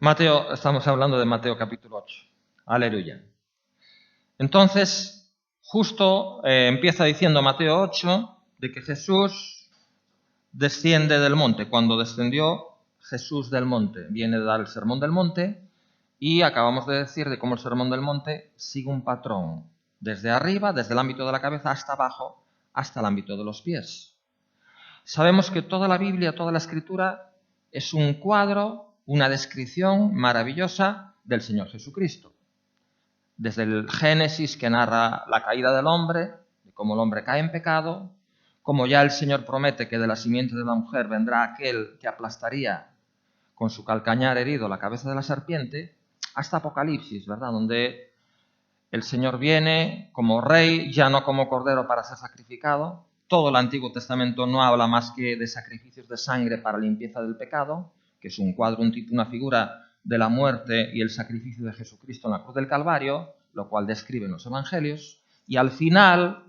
Mateo, estamos hablando de Mateo capítulo 8. Aleluya. Entonces, justo empieza diciendo Mateo 8 de que Jesús desciende del monte. Cuando descendió Jesús del monte, viene a dar el sermón del monte y acabamos de decir de cómo el sermón del monte sigue un patrón. Desde arriba, desde el ámbito de la cabeza hasta abajo, hasta el ámbito de los pies. Sabemos que toda la Biblia, toda la Escritura es un cuadro, una descripción maravillosa del Señor Jesucristo. Desde el Génesis, que narra la caída del hombre, de cómo el hombre cae en pecado, como ya el Señor promete que de la simiente de la mujer vendrá aquel que aplastaría con su calcañar herido la cabeza de la serpiente, hasta Apocalipsis, ¿verdad? Donde el Señor viene como rey, ya no como cordero para ser sacrificado. Todo el Antiguo Testamento no habla más que de sacrificios de sangre para limpieza del pecado, que es un cuadro, un tipo, una figura de la muerte y el sacrificio de Jesucristo en la cruz del Calvario, lo cual describen los Evangelios. Y al final,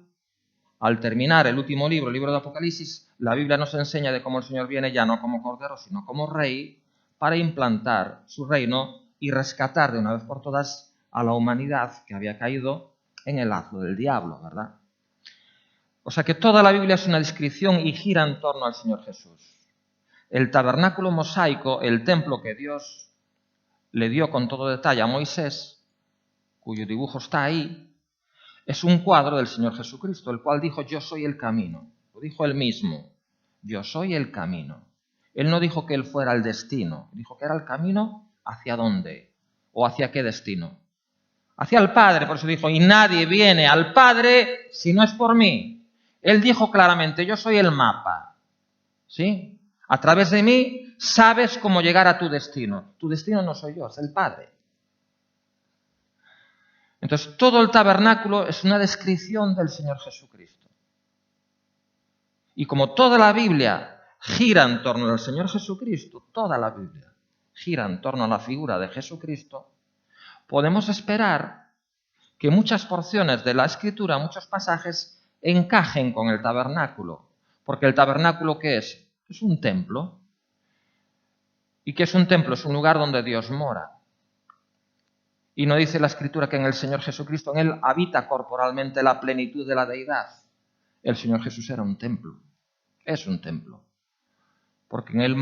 al terminar el último libro, el libro de Apocalipsis, la Biblia nos enseña de cómo el Señor viene ya no como cordero, sino como rey, para implantar su reino y rescatar de una vez por todas a la humanidad que había caído en el lazo del diablo, ¿verdad? O sea que toda la Biblia es una descripción y gira en torno al Señor Jesús. El tabernáculo mosaico, el templo que Dios le dio con todo detalle a Moisés, cuyo dibujo está ahí, es un cuadro del Señor Jesucristo, el cual dijo: yo soy el camino. Lo dijo él mismo: yo soy el camino. Él no dijo que él fuera el destino, dijo que era el camino. ¿Hacia dónde? ¿O hacia qué destino? Hacia el Padre. Por eso dijo: y nadie viene al Padre si no es por mí. Él dijo claramente: yo soy el mapa, ¿sí? A través de mí sabes cómo llegar a tu destino. Tu destino no soy yo, es el Padre. Entonces, todo el tabernáculo es una descripción del Señor Jesucristo. Y como toda la Biblia gira en torno al Señor Jesucristo, toda la Biblia gira en torno a la figura de Jesucristo, podemos esperar que muchas porciones de la Escritura, muchos pasajes, encajen con el tabernáculo. Porque el tabernáculo, ¿qué es? Es un templo. ¿Y qué es un templo? Es un lugar donde Dios mora. Y no dice la Escritura que en el Señor Jesucristo, en Él habita corporalmente la plenitud de la deidad. El Señor Jesús era un templo. Es un templo. Porque en Él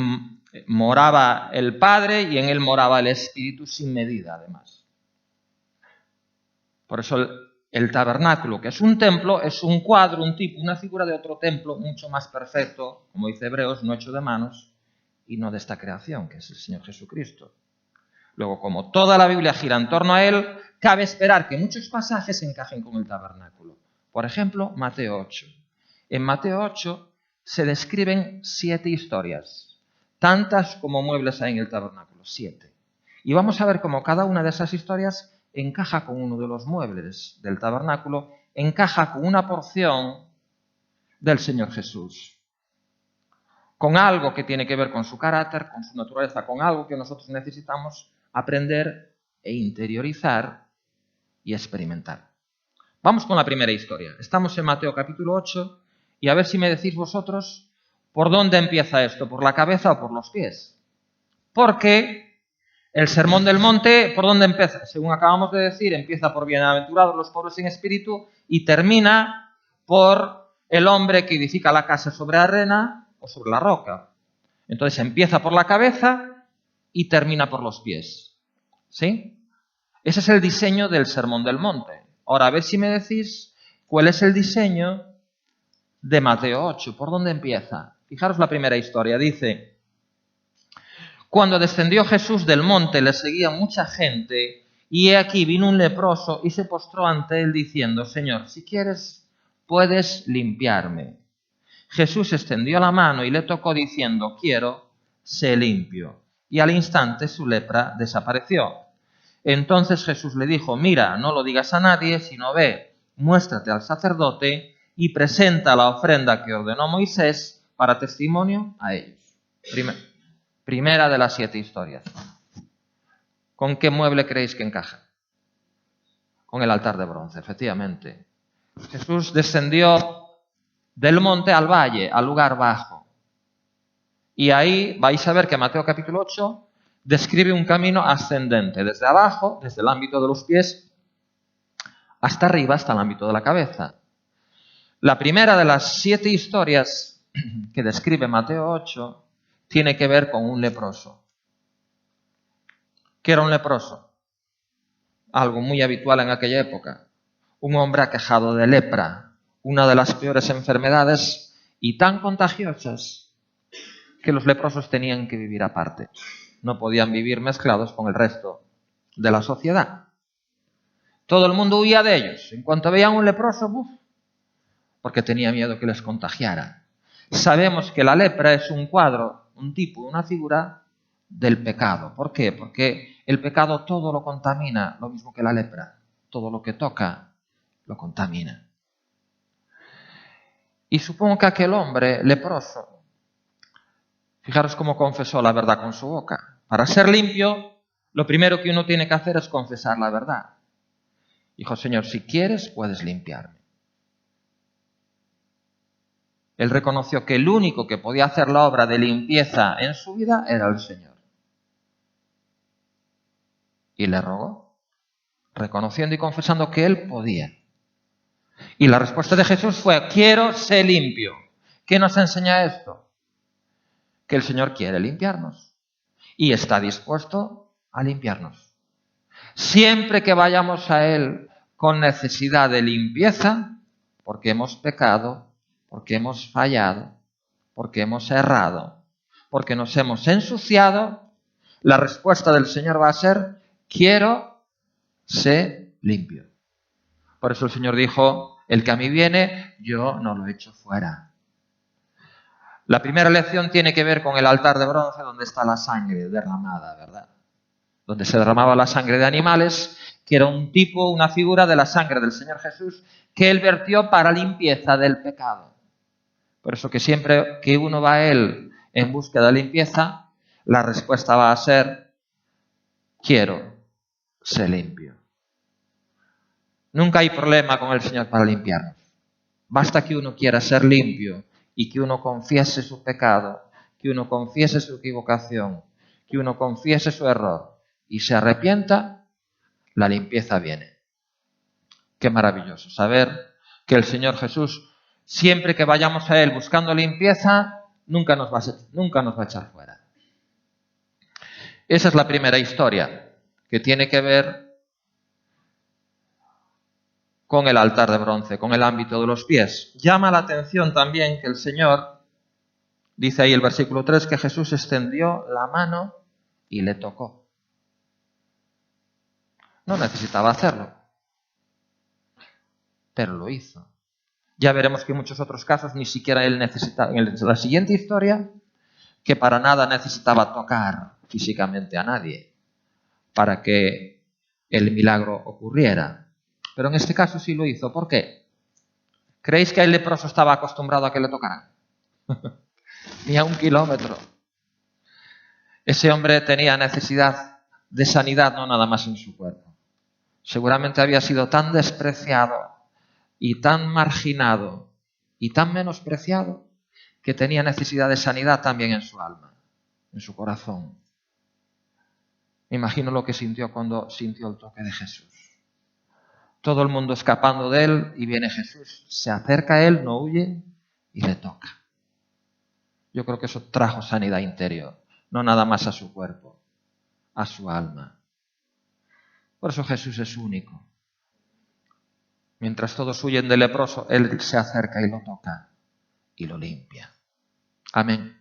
moraba el Padre y en Él moraba el Espíritu sin medida, además. Por eso el tabernáculo, que es un templo, es un cuadro, un tipo, una figura de otro templo mucho más perfecto, como dice Hebreos, no hecho de manos y no de esta creación, que es el Señor Jesucristo. Luego, como toda la Biblia gira en torno a Él, cabe esperar que muchos pasajes encajen con el tabernáculo. Por ejemplo, Mateo 8. En Mateo 8 se describen 7 historias, tantas como muebles hay en el tabernáculo, 7. Y vamos a ver cómo cada una de esas historias encaja con uno de los muebles del tabernáculo, encaja con una porción del Señor Jesús, con algo que tiene que ver con su carácter, con su naturaleza, con algo que nosotros necesitamos aprender e interiorizar y experimentar. Vamos con la primera historia. Estamos en Mateo capítulo 8 y a ver si me decís vosotros por dónde empieza esto, por la cabeza o por los pies. Porque el Sermón del Monte, ¿por dónde empieza? Según acabamos de decir, empieza por bienaventurados los pobres en espíritu y termina por el hombre que edifica la casa sobre la arena o sobre la roca. Entonces empieza por la cabeza y termina por los pies. ¿Sí? Ese es el diseño del Sermón del Monte. Ahora, a ver si me decís cuál es el diseño de Mateo 8. ¿Por dónde empieza? Fijaros la primera historia. Dice: cuando descendió Jesús del monte, le seguía mucha gente, y he aquí vino un leproso y se postró ante él diciendo: Señor, si quieres, puedes limpiarme. Jesús extendió la mano y le tocó diciendo: quiero, sé limpio. Y al instante su lepra desapareció. Entonces Jesús le dijo: mira, no lo digas a nadie, sino ve, muéstrate al sacerdote y presenta la ofrenda que ordenó Moisés para testimonio a ellos. Primera de las 7 historias. ¿Con qué mueble creéis que encaja? Con el altar de bronce, efectivamente. Jesús descendió del monte al valle, al lugar bajo. Y ahí vais a ver que Mateo capítulo 8 describe un camino ascendente, desde abajo, desde el ámbito de los pies, hasta arriba, hasta el ámbito de la cabeza. La primera de las 7 historias que describe Mateo 8 tiene que ver con un leproso. ¿Qué era un leproso? Algo muy habitual en aquella época. Un hombre aquejado de lepra, una de las peores enfermedades y tan contagiosas que los leprosos tenían que vivir aparte. No podían vivir mezclados con el resto de la sociedad. Todo el mundo huía de ellos. En cuanto veían un leproso, porque tenía miedo que les contagiara. Sabemos que la lepra es un cuadro, un tipo, una figura del pecado. ¿Por qué? Porque el pecado todo lo contamina, lo mismo que la lepra. Todo lo que toca lo contamina. Y supongo que aquel hombre leproso, fijaros cómo confesó la verdad con su boca. Para ser limpio, lo primero que uno tiene que hacer es confesar la verdad. Dijo, Señor, si quieres, puedes limpiarme. Él reconoció que el único que podía hacer la obra de limpieza en su vida era el Señor. Y le rogó, reconociendo y confesando que él podía. Y la respuesta de Jesús fue, quiero ser limpio. ¿Qué nos enseña esto? Que el Señor quiere limpiarnos y está dispuesto a limpiarnos. Siempre que vayamos a Él con necesidad de limpieza, porque hemos pecado, porque hemos fallado, porque hemos errado, porque nos hemos ensuciado, la respuesta del Señor va a ser, quiero ser limpio. Por eso el Señor dijo, el que a mí viene, yo no lo echo fuera. La primera lección tiene que ver con el altar de bronce donde está la sangre derramada, ¿verdad? Donde se derramaba la sangre de animales, que era un tipo, una figura de la sangre del Señor Jesús, que Él vertió para limpieza del pecado. Por eso que siempre que uno va a Él en búsqueda de limpieza, la respuesta va a ser, quiero ser limpio. Nunca hay problema con el Señor para limpiarnos. Basta que uno quiera ser limpio y que uno confiese su pecado, que uno confiese su equivocación, que uno confiese su error y se arrepienta, la limpieza viene. Qué maravilloso saber que el Señor Jesús, siempre que vayamos a Él buscando limpieza, nunca nos va a echar fuera. Esa es la primera historia, que tiene que ver con el altar de bronce, con el ámbito de los pies. Llama la atención también que el Señor, dice ahí el versículo 3, que Jesús extendió la mano y le tocó. No necesitaba hacerlo, pero lo hizo. Ya veremos que en muchos otros casos ni siquiera Él necesitaba, en la siguiente historia, que para nada necesitaba tocar físicamente a nadie para que el milagro ocurriera. Pero en este caso sí lo hizo. ¿Por qué? ¿Creéis que el leproso estaba acostumbrado a que le tocaran? Ni a 1 kilómetro. Ese hombre tenía necesidad de sanidad, no nada más en su cuerpo. Seguramente había sido tan despreciado y tan marginado y tan menospreciado que tenía necesidad de sanidad también en su alma, en su corazón. Me imagino lo que sintió cuando sintió el toque de Jesús. Todo el mundo escapando de él y viene Jesús. Se acerca a él, no huye y le toca. Yo creo que eso trajo sanidad interior, no nada más a su cuerpo, a su alma. Por eso Jesús es único. Mientras todos huyen del leproso, Él se acerca y lo toca y lo limpia. Amén.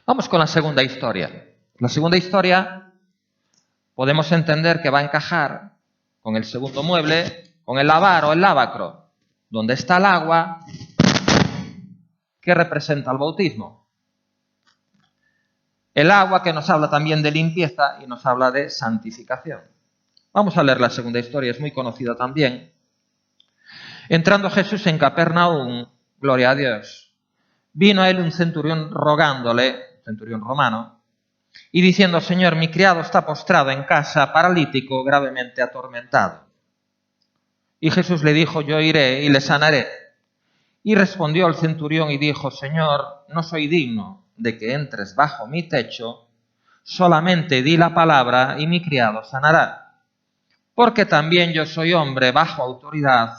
Vamos con la segunda historia. La segunda historia podemos entender que va a encajar con el segundo mueble, con el lavar o el lavacro, donde está el agua que representa el bautismo. El agua que nos habla también de limpieza y nos habla de santificación. Vamos a leer la segunda historia, es muy conocida también. Entrando Jesús en Capernaum, gloria a Dios, vino a él un centurión rogándole, centurión romano, y diciendo, Señor, mi criado está postrado en casa, paralítico, gravemente atormentado. Y Jesús le dijo, yo iré y le sanaré. Y respondió el centurión y dijo, Señor, no soy digno de que entres bajo mi techo, Solamente di la palabra y mi criado sanará. Porque también yo soy hombre bajo autoridad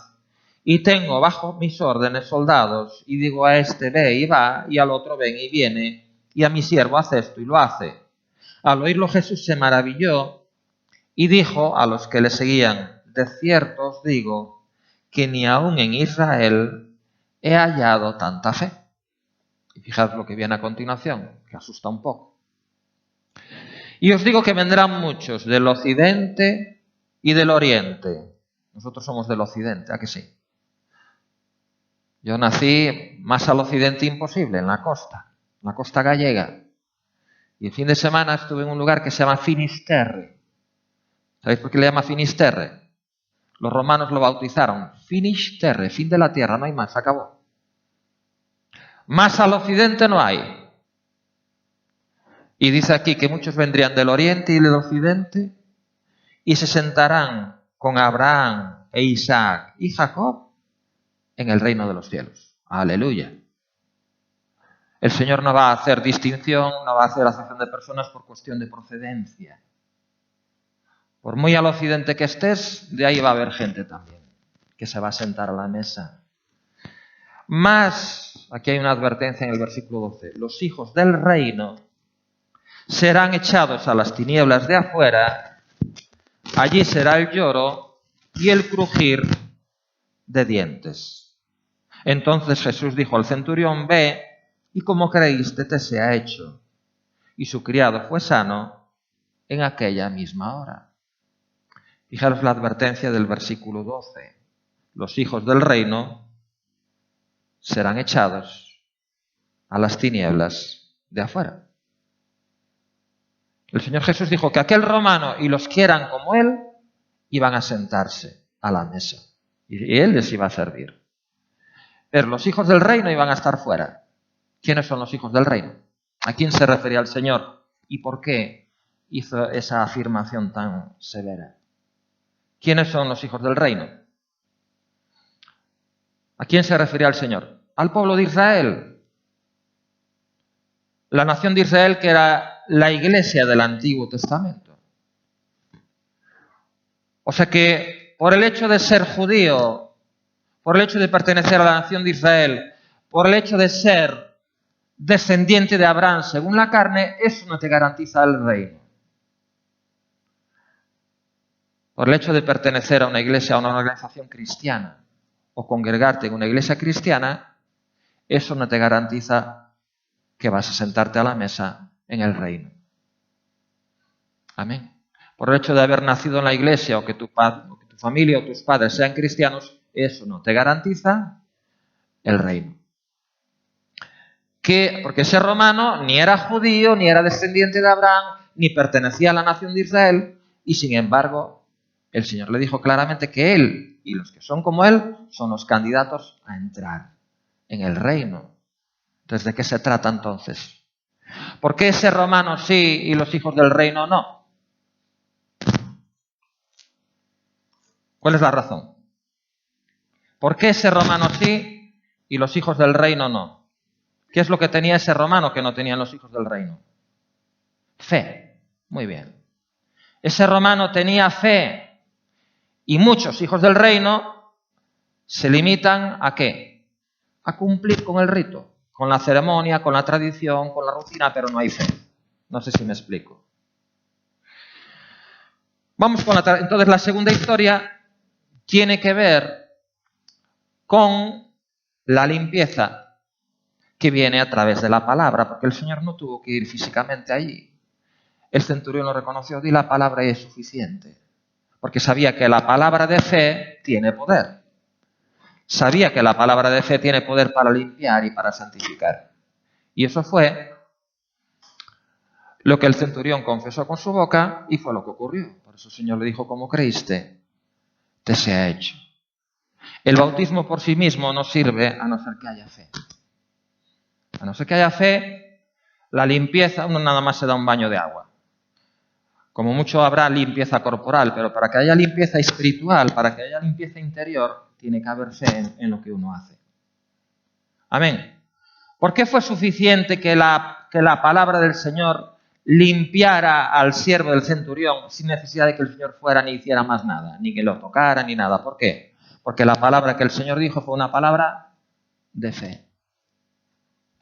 y tengo bajo mis órdenes soldados, y digo a este ve y va, y al otro ven y viene, y a mi siervo haz esto y lo hace. Al oírlo Jesús se maravilló y dijo a los que le seguían: de cierto os digo que ni aun en Israel he hallado tanta fe. Y fijaos lo que viene a continuación, que asusta un poco. Y os digo que vendrán muchos del occidente y del oriente. Nosotros somos del occidente, ¿a que sí? Yo nací más al occidente imposible, en la costa gallega. Y el fin de semana estuve en un lugar que se llama Finisterre. ¿Sabéis por qué le llama Finisterre? Los romanos lo bautizaron Finisterre, fin de la tierra, no hay más, se acabó. Más al occidente no hay. Y dice aquí que muchos vendrían del oriente y del occidente y se sentarán con Abraham e Isaac y Jacob en el reino de los cielos. Aleluya. El Señor no va a hacer distinción, no va a hacer acepción de personas por cuestión de procedencia. Por muy al occidente que estés, de ahí va a haber gente también que se va a sentar a la mesa. Más, aquí hay una advertencia en el versículo 12, los hijos del reino serán echados a las tinieblas de afuera, allí será el lloro y el crujir de dientes. Entonces Jesús dijo al centurión: ve, y como creíste te sea hecho. Y su criado fue sano en aquella misma hora. Fijaros la advertencia del versículo 12. Los hijos del reino serán echados a las tinieblas de afuera. El Señor Jesús dijo que aquel romano y los que eran como él iban a sentarse a la mesa. Y él les iba a servir. Pero los hijos del reino iban a estar fuera. ¿Quiénes son los hijos del reino? ¿A quién se refería el Señor? ¿Y por qué hizo esa afirmación tan severa? ¿Quiénes son los hijos del reino? ¿A quién se refería el Señor? Al pueblo de Israel. La nación de Israel, que era la iglesia del Antiguo Testamento. O sea que por el hecho de ser judío, por el hecho de pertenecer a la nación de Israel, por el hecho de ser descendiente de Abraham según la carne, eso no te garantiza el reino. Por el hecho de pertenecer a una iglesia, a una organización cristiana, o congregarte en una iglesia cristiana, eso no te garantiza que vas a sentarte a la mesa en el reino. Amén. Por el hecho de haber nacido en la iglesia, o que tu familia o tus padres sean cristianos, eso no te garantiza el reino. Porque ese romano ni era judío, ni era descendiente de Abraham, ni pertenecía a la nación de Israel, y sin embargo, el Señor le dijo claramente que él y los que son como él son los candidatos a entrar en el reino. Entonces, ¿de qué se trata entonces? ¿Por qué ese romano sí y los hijos del reino no? ¿Cuál es la razón? ¿Por qué ese romano sí y los hijos del reino no? ¿Qué es lo que tenía ese romano que no tenían los hijos del reino? Fe. Muy bien. Ese romano tenía fe y muchos hijos del reino se limitan ¿a qué? A cumplir con el rito, con la ceremonia, con la tradición, con la rutina, pero no hay fe. No sé si me explico. Vamos con entonces la segunda historia tiene que ver con la limpieza que viene a través de la palabra, porque el Señor no tuvo que ir físicamente allí. El centurión lo reconoció, di la palabra y es suficiente, porque sabía que la palabra de fe tiene poder. Sabía que la palabra de fe tiene poder para limpiar y para santificar. Y eso fue lo que el centurión confesó con su boca y fue lo que ocurrió. Por eso el Señor le dijo, como creíste, te sea hecho. El bautismo por sí mismo no sirve a no ser que haya fe. A no ser que haya fe, la limpieza, uno nada más se da un baño de agua. Como mucho habrá limpieza corporal, pero para que haya limpieza espiritual, para que haya limpieza interior, tiene que haber fe en lo que uno hace. Amén. ¿Por qué fue suficiente que la palabra del Señor limpiara al siervo del centurión sin necesidad de que el Señor fuera ni hiciera más nada, ni que lo tocara, ni nada. ¿Por qué? Porque la palabra que el Señor dijo fue una palabra de fe.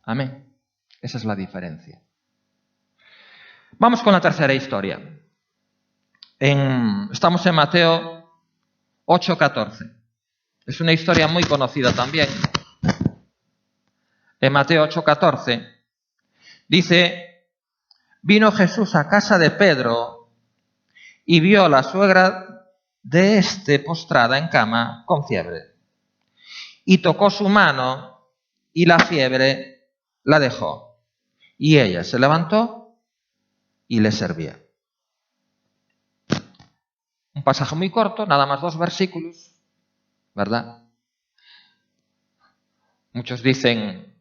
Amén. Esa es la diferencia. Vamos con la tercera historia. Estamos en Mateo 8:14. Es una historia muy conocida también. En Mateo 8:14 dice: vino Jesús a casa de Pedro y vio a la suegra de éste postrada en cama con fiebre. Y tocó su mano y la fiebre la dejó. Y ella se levantó y le servía. Un pasaje muy corto, nada más 2 versículos, ¿verdad? Muchos dicen,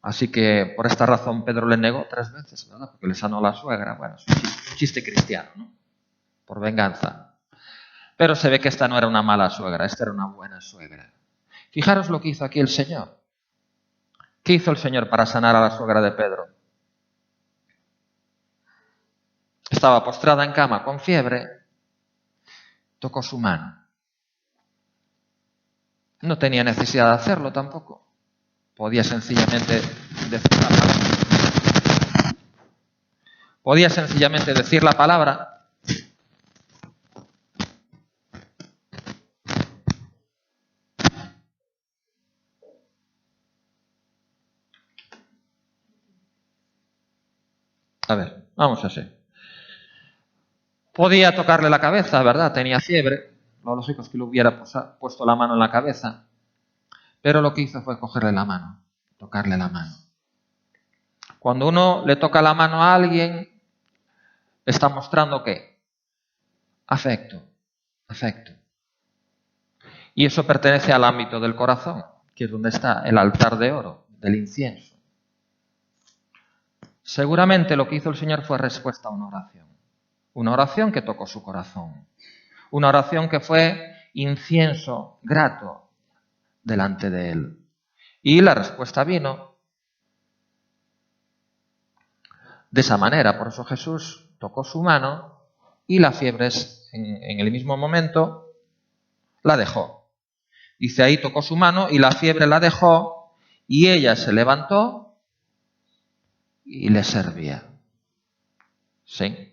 así que por esta razón Pedro le negó 3 veces, ¿verdad? Porque le sanó a la suegra. Bueno, es un chiste cristiano, ¿no? Por venganza. Pero se ve que esta no era una mala suegra, esta era una buena suegra. Fijaros lo que hizo aquí el Señor. ¿Qué hizo el Señor para sanar a la suegra de Pedro? Estaba postrada en cama con fiebre, tocó su mano. No tenía necesidad de hacerlo tampoco. Podía sencillamente decir la palabra. Podía sencillamente decir la palabra. A ver, vamos a hacer. Podía tocarle la cabeza, ¿verdad? Tenía fiebre. Lo lógico es que le hubiera puesto la mano en la cabeza. Pero lo que hizo fue cogerle la mano, tocarle la mano. Cuando uno le toca la mano a alguien, está mostrando ¿qué? Afecto, afecto. Y eso pertenece al ámbito del corazón, que es donde está el altar de oro, del incienso. Seguramente lo que hizo el Señor fue respuesta a una oración. Una oración que tocó su corazón. Una oración que fue incienso grato delante de Él. Y la respuesta vino de esa manera. Por eso Jesús tocó su mano y la fiebre en el mismo momento la dejó. Dice ahí, tocó su mano y la fiebre la dejó y ella se levantó y le servía. ¿Sí?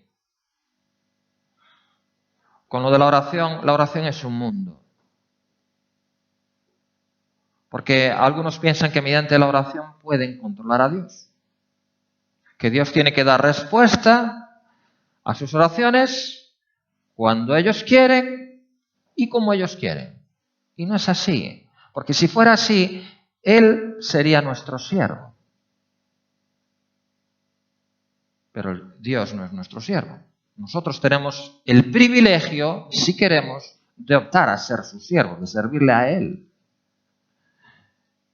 Con lo de la oración es un mundo. Porque algunos piensan que mediante la oración pueden controlar a Dios. Que Dios tiene que dar respuesta a sus oraciones cuando ellos quieren y como ellos quieren. Y no es así. Porque si fuera así, Él sería nuestro siervo. Pero Dios no es nuestro siervo. Nosotros tenemos el privilegio, si queremos, de optar a ser su siervo, de servirle a Él.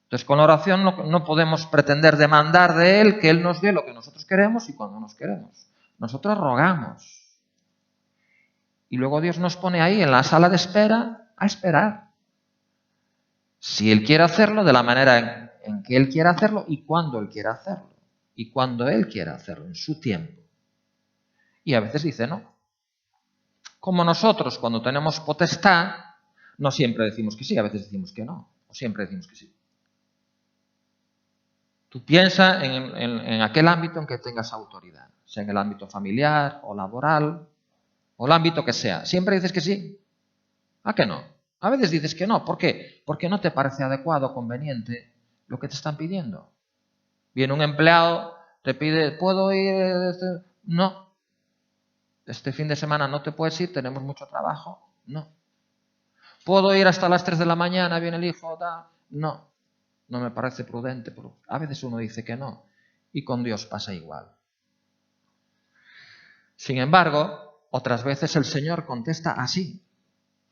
Entonces, con la oración no podemos pretender demandar de Él que Él nos dé lo que nosotros queremos y cuando nos queremos. Nosotros rogamos. Y luego Dios nos pone ahí en la sala de espera a esperar. Si Él quiere hacerlo, de la manera en que Él quiera hacerlo y cuando Él quiera hacerlo. Y cuando Él quiera hacerlo, en su tiempo. Y a veces dice no. Como nosotros, cuando tenemos potestad, no siempre decimos que sí, a veces decimos que no. O siempre decimos que sí. Tú piensa en aquel ámbito en que tengas autoridad. Sea en el ámbito familiar o laboral o el ámbito que sea. ¿Siempre dices que sí? ¿A que no? A veces dices que no. ¿Por qué? Porque no te parece adecuado o conveniente lo que te están pidiendo. Viene un empleado, te pide, ¿puedo ir? No. Este fin de semana no te puedes ir, tenemos mucho trabajo. No. ¿Puedo ir hasta las 3 de la mañana? Viene el hijo, no. No me parece prudente. Pero a veces uno dice que no. Y con Dios pasa igual. Sin embargo, otras veces el Señor contesta así,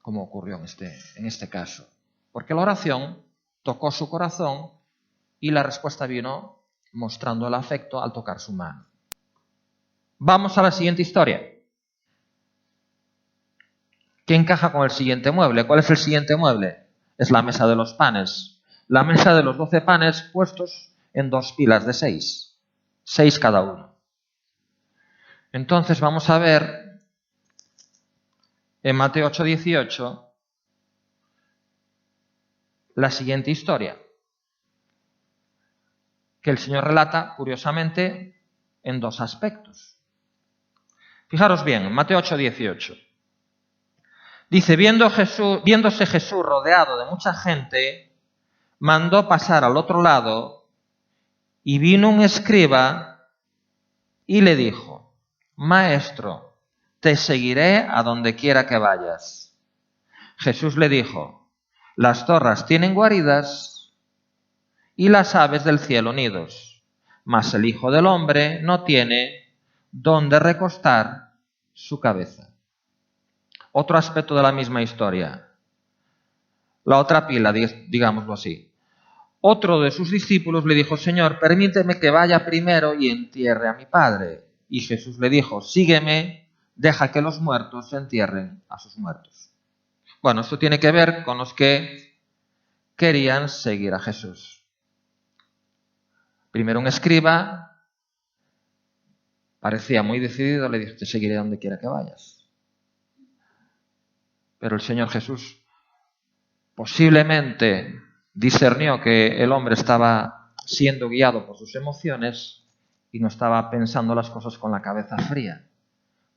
como ocurrió en este caso. Porque la oración tocó su corazón y la respuesta vino mostrando el afecto al tocar su mano. Vamos a la siguiente historia. ¿Qué encaja con el siguiente mueble? ¿Cuál es el siguiente mueble? Es la mesa de los panes. La mesa de los 12 panes puestos en 2 pilas de 6. 6 cada uno. Entonces vamos a ver en Mateo 8:18 la siguiente historia, que el Señor relata, curiosamente, en dos aspectos. Fijaros bien, en Mateo 8:18. Dice, viéndose Jesús rodeado de mucha gente, mandó pasar al otro lado y vino un escriba y le dijo, Maestro, te seguiré a donde quiera que vayas. Jesús le dijo, las zorras tienen guaridas y las aves del cielo nidos, mas el Hijo del Hombre no tiene donde recostar su cabeza. Otro aspecto de la misma historia. La otra pila, digámoslo así. Otro de sus discípulos le dijo, Señor, permíteme que vaya primero y entierre a mi padre. Y Jesús le dijo, sígueme, deja que los muertos entierren a sus muertos. Bueno, esto tiene que ver con los que querían seguir a Jesús. Primero un escriba, parecía muy decidido, le dijo, te seguiré donde quiera que vayas. Pero el Señor Jesús posiblemente discernió que el hombre estaba siendo guiado por sus emociones y no estaba pensando las cosas con la cabeza fría.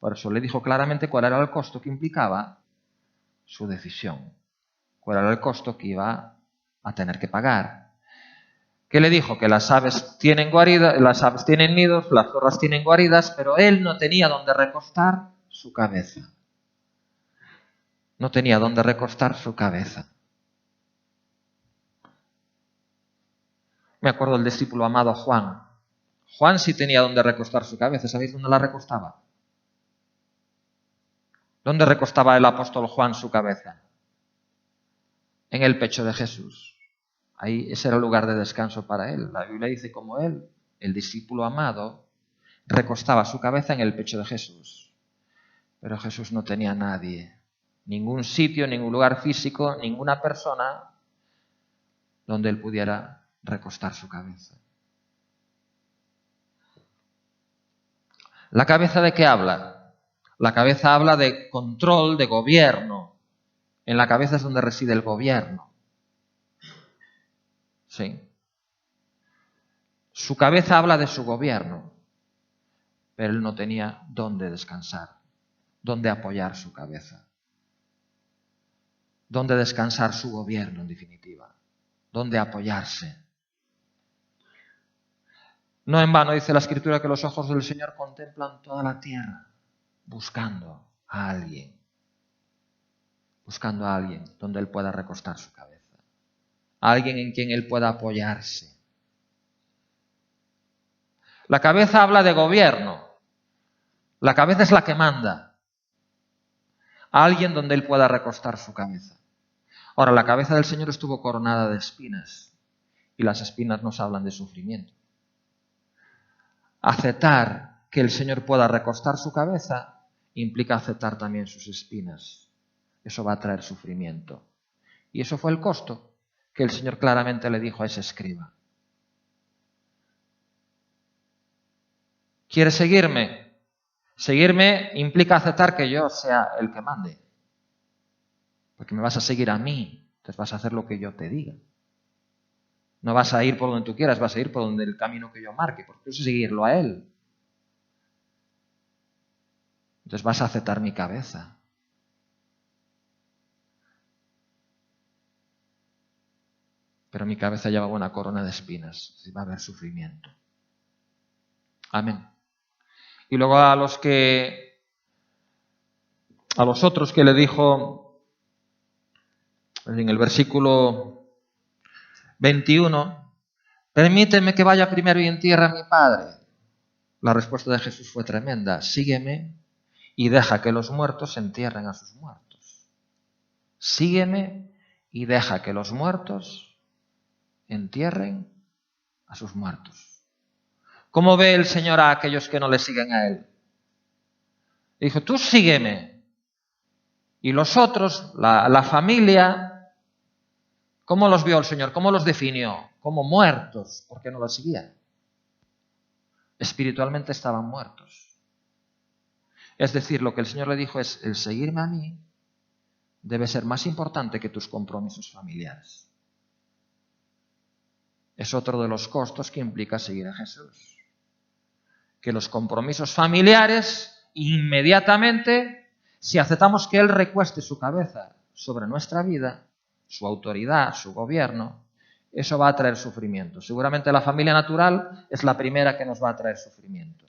Por eso le dijo claramente cuál era el costo que implicaba su decisión, cuál era el costo que iba a tener que pagar. ¿Qué le dijo? Que las aves tienen guaridas, las aves tienen nidos, las zorras tienen guaridas, pero él no tenía donde recostar su cabeza. No tenía donde recostar su cabeza. Me acuerdo del discípulo amado Juan. Juan sí tenía donde recostar su cabeza. ¿Sabéis dónde la recostaba? ¿Dónde recostaba el apóstol Juan su cabeza? En el pecho de Jesús. Ahí ese era el lugar de descanso para él. La Biblia dice como él, el discípulo amado, recostaba su cabeza en el pecho de Jesús. Pero Jesús no tenía nadie. Ningún sitio, ningún lugar físico, ninguna persona donde él pudiera recostar su cabeza. ¿La cabeza de qué habla? La cabeza habla de control, de gobierno. En la cabeza es donde reside el gobierno. Sí. Su cabeza habla de su gobierno, pero él no tenía dónde descansar, dónde apoyar su cabeza. Dónde descansar su gobierno, en definitiva. Dónde apoyarse. No en vano dice la Escritura que los ojos del Señor contemplan toda la tierra, buscando a alguien donde Él pueda recostar su cabeza, a alguien en quien Él pueda apoyarse. La cabeza habla de gobierno, la cabeza es la que manda, a alguien donde Él pueda recostar su cabeza. Ahora, la cabeza del Señor estuvo coronada de espinas, y las espinas nos hablan de sufrimiento. Aceptar que el Señor pueda recostar su cabeza implica aceptar también sus espinas. Eso va a traer sufrimiento. Y eso fue el costo que el Señor claramente le dijo a ese escriba. ¿Quieres seguirme? Seguirme implica aceptar que yo sea el que mande. Porque me vas a seguir a mí, entonces vas a hacer lo que yo te diga. No vas a ir por donde tú quieras, vas a ir por donde el camino que yo marque, porque tú vas a seguirlo a Él. Entonces vas a aceptar mi cabeza. Pero mi cabeza llevaba una corona de espinas, y va a haber sufrimiento. Amén. Y luego a los otros que le dijo en el versículo 21, permíteme que vaya primero y entierre a mi padre. La respuesta de Jesús fue tremenda. Sígueme y deja que los muertos entierren a sus muertos. Sígueme y deja que los muertos entierren a sus muertos. ¿Cómo ve el Señor a aquellos que no le siguen a Él? Dijo, tú sígueme. Y los otros, la familia, ¿cómo los vio el Señor? ¿Cómo los definió? Como muertos, porque no los seguían. Espiritualmente estaban muertos. Es decir, lo que el Señor le dijo es, el seguirme a mí debe ser más importante que tus compromisos familiares. Es otro de los costos que implica seguir a Jesús. Que los compromisos familiares, inmediatamente, si aceptamos que Él recueste su cabeza sobre nuestra vida, su autoridad, su gobierno, eso va a traer sufrimiento. Seguramente la familia natural es la primera que nos va a traer sufrimiento.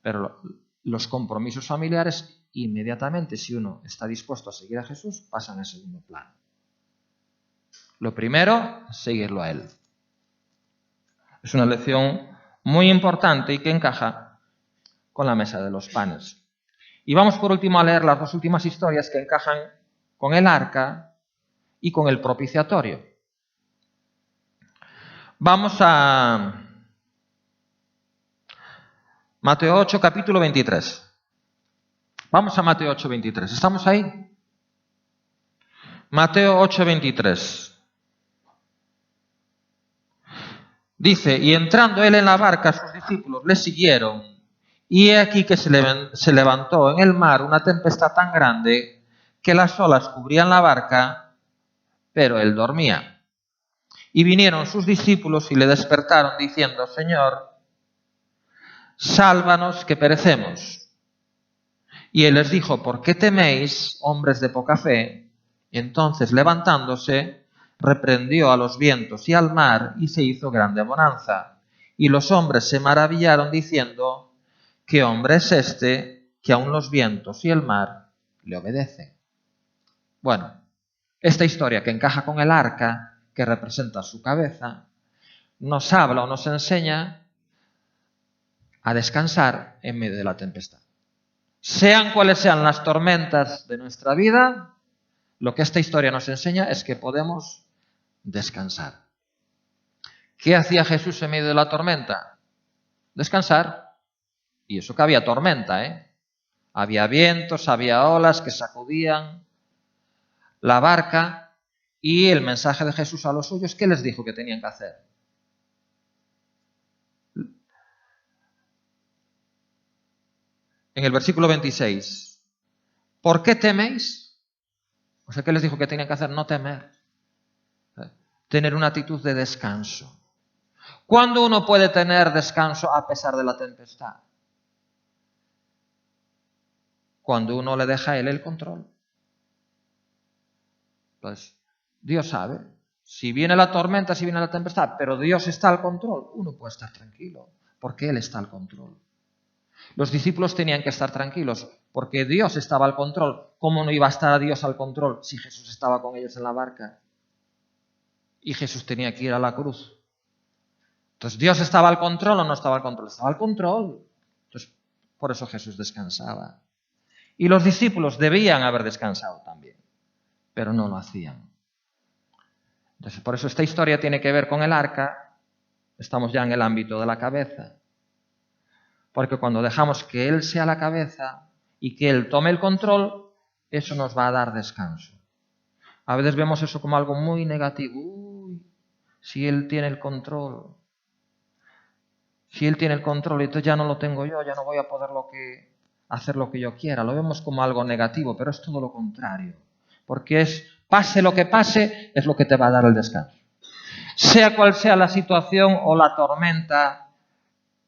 Pero los compromisos familiares, inmediatamente, si uno está dispuesto a seguir a Jesús, pasan a segundo plano. Lo primero, seguirlo a Él. Es una lección muy importante y que encaja con la mesa de los panes. Y vamos por último a leer las dos últimas historias que encajan con el arca y con el propiciatorio. Vamos a Mateo 8, capítulo 23. Vamos a Mateo 8, 23. ¿Estamos ahí? Mateo 8, 23. Dice, y entrando él en la barca, sus discípulos le siguieron, y he aquí que se levantó en el mar una tempestad tan grande que las olas cubrían la barca, pero él dormía. Y vinieron sus discípulos y le despertaron diciendo, Señor, sálvanos que perecemos. Y él les dijo, ¿por qué teméis, hombres de poca fe? Y entonces, levantándose, reprendió a los vientos y al mar, y se hizo grande bonanza. Y los hombres se maravillaron diciendo, ¿qué hombre es este que aun los vientos y el mar le obedecen? Bueno, esta historia que encaja con el arca, que representa su cabeza, nos habla o nos enseña a descansar en medio de la tempestad. Sean cuales sean las tormentas de nuestra vida, lo que esta historia nos enseña es que podemos descansar. ¿Qué hacía Jesús en medio de la tormenta? Descansar. Y eso que había tormenta, ¿eh? Había vientos, había olas que sacudían la barca, y el mensaje de Jesús a los suyos, ¿qué les dijo que tenían que hacer? En el versículo 26, ¿por qué teméis? O sea, ¿qué les dijo que tenían que hacer? No temer. Tener una actitud de descanso. ¿Cuándo uno puede tener descanso a pesar de la tempestad? Cuando uno le deja a Él el control. Pues Dios sabe. Si viene la tormenta, si viene la tempestad, pero Dios está al control, uno puede estar tranquilo, porque Él está al control. Los discípulos tenían que estar tranquilos, porque Dios estaba al control. ¿Cómo no iba a estar Dios al control si Jesús estaba con ellos en la barca? Y Jesús tenía que ir a la cruz. Entonces, ¿Dios estaba al control o no estaba al control? Estaba al control. Entonces, por eso Jesús descansaba. Y los discípulos debían haber descansado también, pero no lo hacían. Entonces, por eso esta historia tiene que ver con el arca. Estamos ya en el ámbito de la cabeza. Porque cuando dejamos que Él sea la cabeza y que Él tome el control, eso nos va a dar descanso. A veces vemos eso como algo muy negativo. Uy, si Él tiene el control. Si Él tiene el control y entonces ya no lo tengo yo, ya no voy a poder hacer lo que yo quiera. Lo vemos como algo negativo, pero es todo lo contrario. Porque pase lo que pase, es lo que te va a dar el descanso. Sea cual sea la situación o la tormenta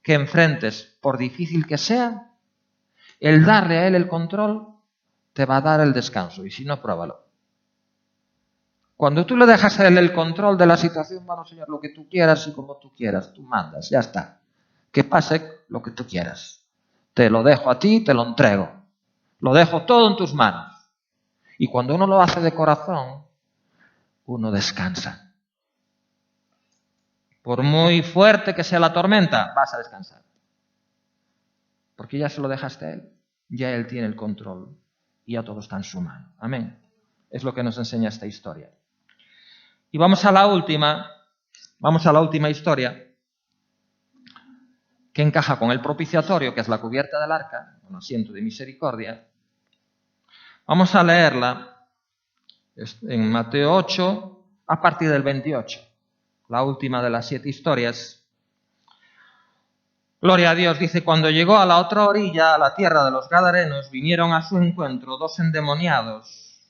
que enfrentes, por difícil que sea, el darle a Él el control te va a dar el descanso. Y si no, pruébalo. Cuando tú le dejas a Él el control de la situación, bueno, Señor, lo que tú quieras y como tú quieras, tú mandas, ya está. Que pase lo que tú quieras. Te lo dejo a ti, te lo entrego. Lo dejo todo en tus manos. Y cuando uno lo hace de corazón, uno descansa. Por muy fuerte que sea la tormenta, vas a descansar. Porque ya se lo dejaste a Él. Ya Él tiene el control. Y ya todo está en su mano. Amén. Es lo que nos enseña esta historia. Y vamos a la última historia, que encaja con el propiciatorio, que es la cubierta del arca, un asiento de misericordia. Vamos a leerla en Mateo 8, a partir del 28. La última de las 7 historias. Gloria a Dios, dice, cuando llegó a la otra orilla, a la tierra de los Gadarenos, vinieron a su encuentro 2 endemoniados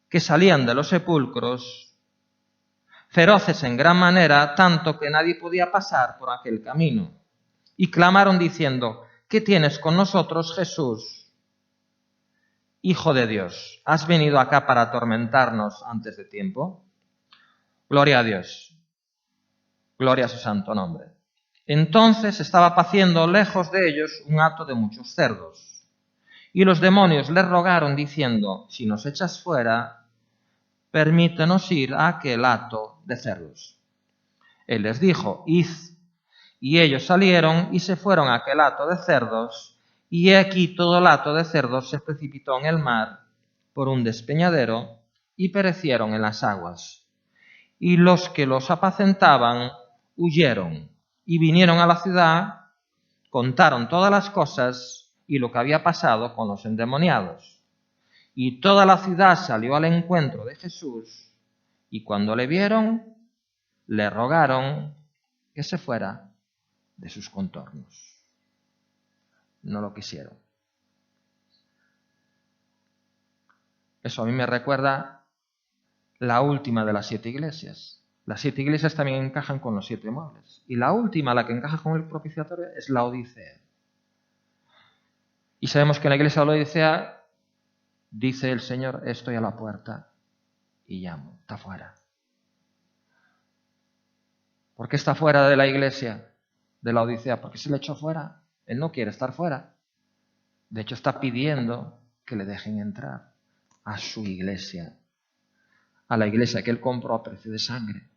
que salían de los sepulcros, feroces en gran manera, tanto que nadie podía pasar por aquel camino. Y clamaron diciendo, ¿qué tienes con nosotros, Jesús, Hijo de Dios? ¿Has venido acá para atormentarnos antes de tiempo? Gloria a Dios. Gloria a su santo nombre. Entonces estaba paciendo lejos de ellos un hato de muchos cerdos. Y los demonios les rogaron diciendo, si nos echas fuera, permítenos ir a aquel hato de cerdos. Él les dijo, id. Y ellos salieron y se fueron a aquel hato de cerdos, y he aquí todo el hato de cerdos se precipitó en el mar por un despeñadero y perecieron en las aguas. Y los que los apacentaban huyeron y vinieron a la ciudad, contaron todas las cosas y lo que había pasado con los endemoniados. Y toda la ciudad salió al encuentro de Jesús, y cuando le vieron, le rogaron que se fuera de sus contornos. No lo quisieron. Eso a mí me recuerda la última de las 7 iglesias. Las 7 iglesias también encajan con los 7 muebles. Y la última, la que encaja con el propiciatorio, es la Odisea. Y sabemos que en la iglesia de la Odisea dice el Señor, estoy a la puerta y llamo. Está fuera. ¿Por qué está fuera de la iglesia de la Odisea? Porque se le echó fuera. Él no quiere estar fuera. De hecho, está pidiendo que le dejen entrar a su iglesia, a la iglesia que él compró a precio de sangre.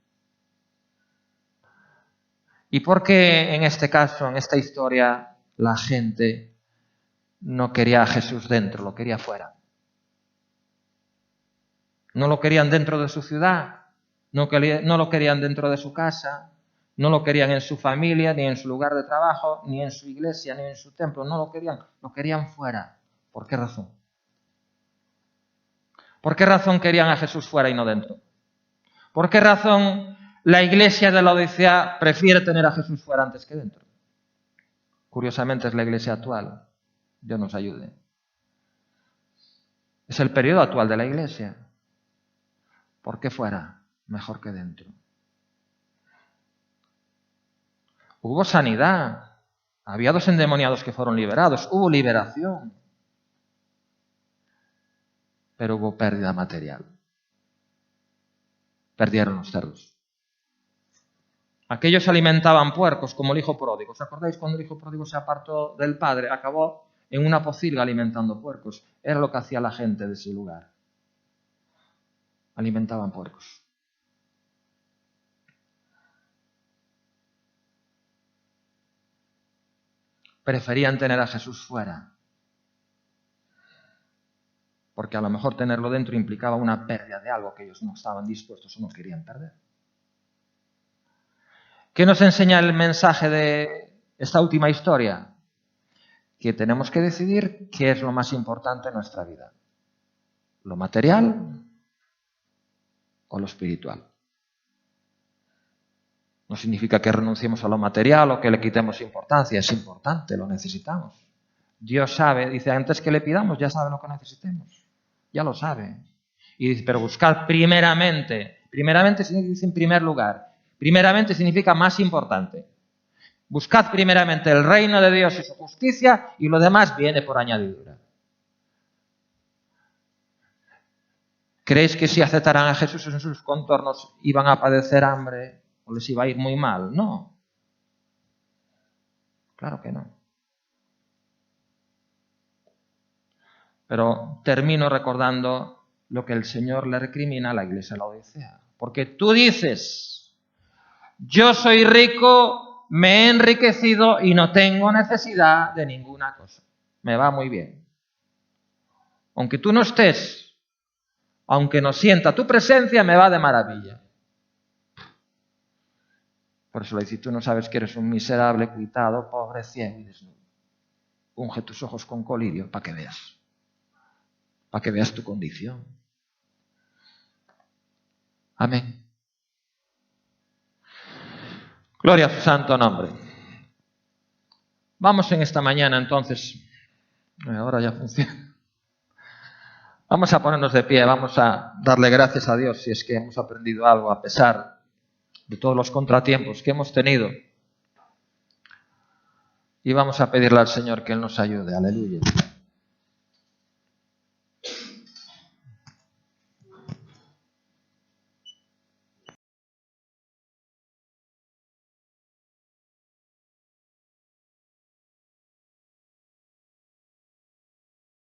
¿Y por qué en este caso, en esta historia, la gente no quería a Jesús dentro, lo quería fuera? No lo querían dentro de su ciudad, no lo querían dentro de su casa, no lo querían en su familia, ni en su lugar de trabajo, ni en su iglesia, ni en su templo. No lo querían fuera. ¿Por qué razón? ¿Por qué razón querían a Jesús fuera y no dentro? ¿Por qué razón la iglesia de la Odisea prefiere tener a Jesús fuera antes que dentro? Curiosamente es la iglesia actual. Dios nos ayude. Es el periodo actual de la iglesia. ¿Por qué fuera mejor que dentro? Hubo sanidad. Había 2 endemoniados que fueron liberados. Hubo liberación. Pero hubo pérdida material. Perdieron los cerdos. Aquellos alimentaban puercos como el hijo pródigo. ¿Os acordáis cuando el hijo pródigo se apartó del padre? Acabó en una pocilga alimentando puercos. Era lo que hacía la gente de ese lugar. Alimentaban puercos. Preferían tener a Jesús fuera. Porque a lo mejor tenerlo dentro implicaba una pérdida de algo que ellos no estaban dispuestos o no querían perder. ¿Qué nos enseña el mensaje de esta última historia? Que tenemos que decidir qué es lo más importante en nuestra vida. ¿Lo material o lo espiritual? No significa que renunciemos a lo material o que le quitemos importancia. Es importante, lo necesitamos. Dios sabe, dice, antes que le pidamos, ya sabe lo que necesitemos. Ya lo sabe. Y dice, pero buscar primeramente dice en primer lugar. Primeramente significa más importante. Buscad primeramente el reino de Dios y su justicia y lo demás viene por añadidura. ¿Creéis que si aceptaran a Jesús en sus contornos iban a padecer hambre o les iba a ir muy mal? No. Claro que no. Pero termino recordando lo que el Señor le recrimina a la iglesia de la Odisea. Porque tú dices, yo soy rico, me he enriquecido y no tengo necesidad de ninguna cosa. Me va muy bien. Aunque tú no estés, aunque no sienta tu presencia, me va de maravilla. Por eso le dice, tú no sabes que eres un miserable, cuitado, pobre, ciego y desnudo. Unge tus ojos con colirio para que veas. Para que veas tu condición. Amén. Gloria a su santo nombre. Vamos en esta mañana entonces, ahora ya funciona. Vamos a ponernos de pie, vamos a darle gracias a Dios si es que hemos aprendido algo a pesar de todos los contratiempos que hemos tenido. Y vamos a pedirle al Señor que Él nos ayude. Aleluya.